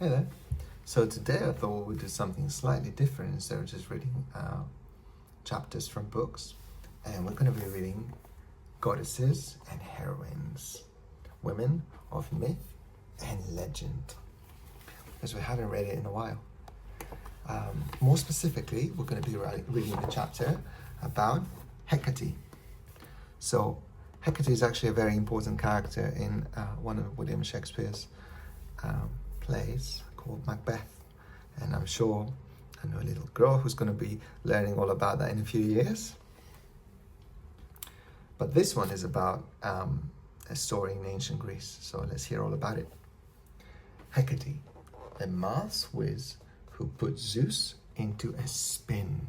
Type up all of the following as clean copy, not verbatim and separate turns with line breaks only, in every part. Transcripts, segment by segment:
Hey there. So today I thought we'd do something slightly different instead of just reading chapters from books. And we're going to be reading goddesses and heroines, women of myth and legend, because we haven't read it in a while. More specifically, we're going to be reading the chapter about Hekate. So Hekate is actually a very important character in one of William Shakespeare's plays called Macbeth, and I'm sure I know a little girl who's going to be learning all about that in a few years. But this one is about a story in ancient Greece, so let's hear all about it. Hekate, a maths whiz who put Zeus into a spin.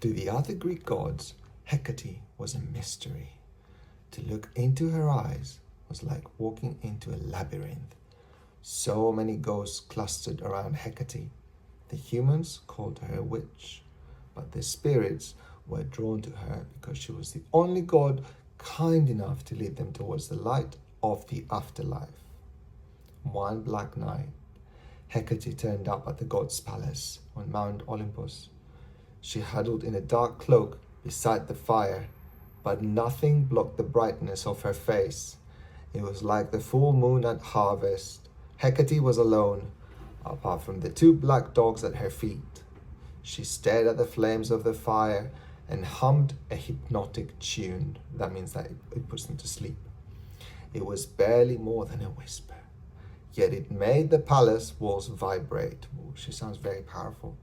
To the other Greek gods, Hekate was a mystery. To look into her eyes was like walking into a labyrinth. So many ghosts clustered around Hekate. The humans called her a witch, but the spirits were drawn to her because she was the only god kind enough to lead them towards the light of the afterlife. One black night, Hekate turned up at the god's palace on Mount Olympus. She huddled in a dark cloak beside the fire, but nothing blocked the brightness of her face. It was like the full moon at harvest. Hekate was alone, apart from the two black dogs at her feet. She stared at the flames of the fire and hummed a hypnotic tune. That means that it puts them to sleep. It was barely more than a whisper, yet it made the palace walls vibrate. Ooh, she sounds very powerful.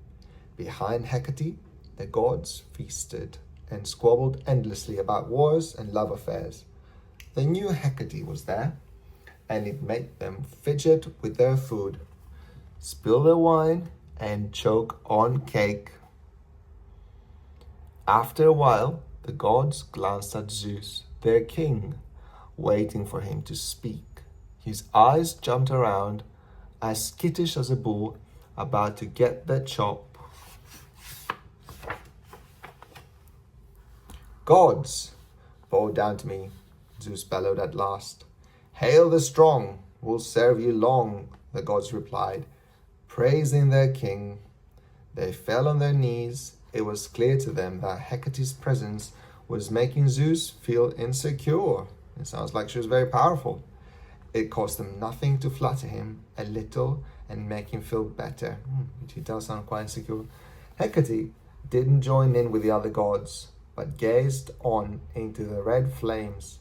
Behind Hekate, the gods feasted and squabbled endlessly about wars and love affairs. The new Hekate was there, and it made them fidget with their food, spill their wine, and choke on cake. After a while, the gods glanced at Zeus, their king, waiting for him to speak. His eyes jumped around, as skittish as a bull about to get the chop. Gods, bow down to me, Zeus bellowed at last. Hail the strong, we'll serve you long, the gods replied, praising their king. They fell on their knees. It was clear to them that Hecate's presence was making Zeus feel insecure. It sounds like she was very powerful. It cost them nothing to flatter him a little and make him feel better. He does sound quite insecure. Hekate didn't join in with the other gods, but gazed on into the red flames.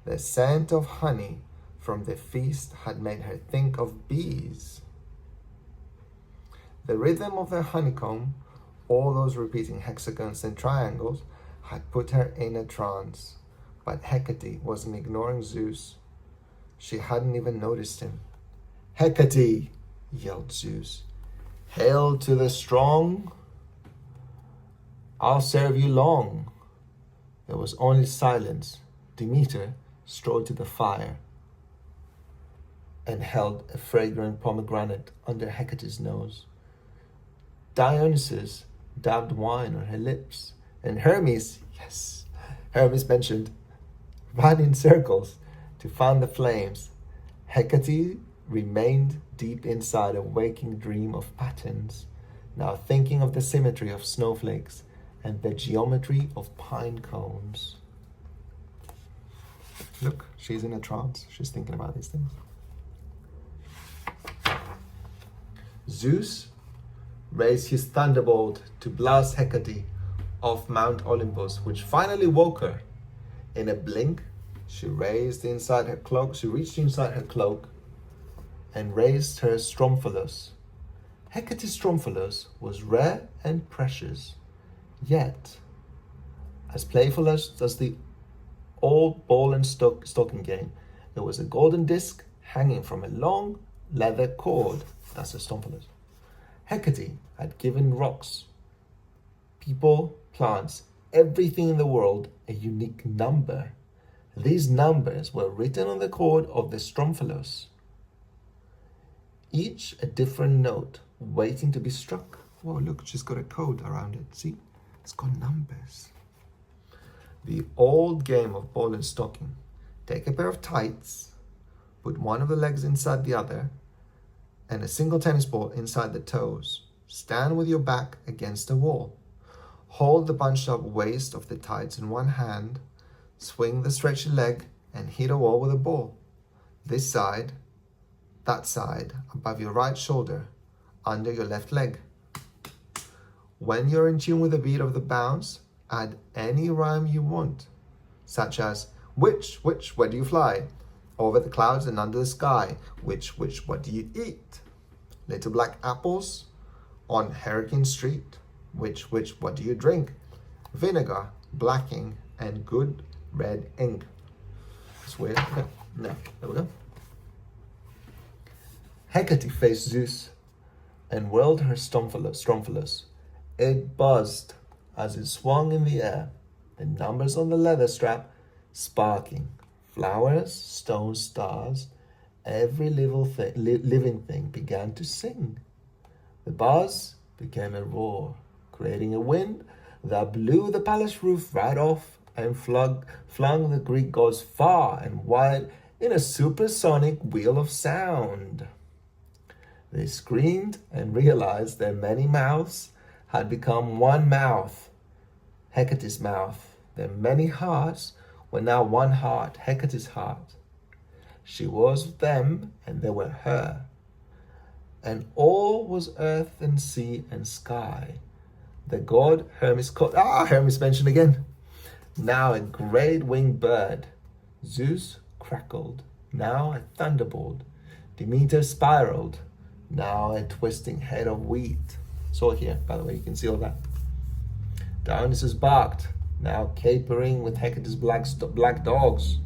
The scent of honey from the feast had made her think of bees. The rhythm of the honeycomb, all those repeating hexagons and triangles, had put her in a trance. But Hekate wasn't ignoring Zeus. She hadn't even noticed him. Hekate, yelled Zeus. Hail to the strong. I'll serve you long. There was only silence. Demeter strode to the fire and held a fragrant pomegranate under Hecate's nose. Dionysus dabbed wine on her lips, and Hermes mentioned, ran in circles to fan the flames. Hekate remained deep inside a waking dream of patterns, now thinking of the symmetry of snowflakes and the geometry of pine cones. Look, she's in a trance. She's thinking about these things. Zeus raised his thunderbolt to blast Hekate off Mount Olympus, which finally woke her. In a blink, she reached inside her cloak and raised her Stromphalus. Hecate's Stromphalus was rare and precious, yet as playful as the old ball and stocking game. There was a golden disc hanging from a long leather cord. That's a Stromphalus. Hekate had given rocks, people, plants, everything in the world a unique number. These numbers were written on the cord of the Stromphalus, each a different note waiting to be struck. Whoa, look, she's got a code around it. See? It's got numbers. The old game of ball and stocking. Take a pair of tights, Put one of the legs inside the other and a single tennis ball inside the toes. Stand with your back against the wall. Hold the bunched up waist of the tights in one hand. Swing the stretchy leg and hit a wall with a ball. This side, that side, above your right shoulder, under your left leg. When you're in tune with the beat of the bounce, add any rhyme you want, such as, which, where do you fly? Over the clouds and under the sky. Which, what do you eat? Little black apples on Hurricane Street. Which, what do you drink? Vinegar, blacking, and good red ink. It's weird. Okay. No, there we go. Hekate faced Zeus and whirled her Strophanthus. It buzzed as it swung in the air, the numbers on the leather strap sparking. Flowers, stones, stars, every living thing began to sing. The buzz became a roar, creating a wind that blew the palace roof right off and flung the Greek gods far and wide in a supersonic wheel of sound. They screamed and realized their many mouths had become one mouth, Hecate's mouth. Their many hearts were now one heart, Hecate's heart. She was them and they were her. And all was earth and sea and sky. The god Hermes called, Hermes mentioned again. Now a great winged bird. Zeus crackled, now a thunderbolt. Demeter spiraled, now a twisting head of wheat. It's all here, by the way, you can see all that. Dionysus barked, now capering with Hecate's black dogs.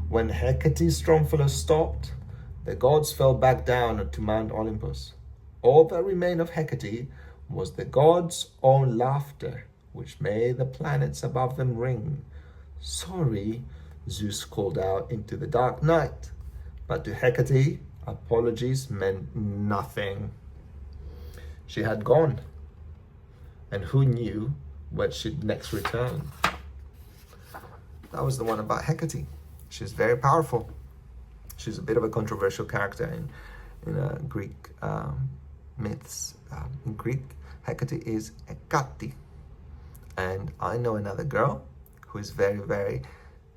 When Hecate's Strophanthus stopped, the gods fell back down to Mount Olympus. All that remained of Hecate was the gods' own laughter, which made the planets above them ring. Sorry, Zeus called out into the dark night, but to Hecate, apologies meant nothing. She had gone, and who knew when she'd next return? That was the one about Hecate. She's very powerful. She's a bit of a controversial character in Greek myths. In Greek, Hecate is Hekate. And I know another girl who is very, very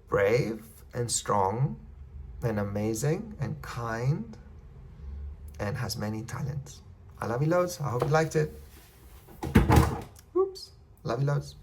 brave and strong and amazing and kind and has many talents. I love you loads. I hope you liked it. Oops. Love you loads.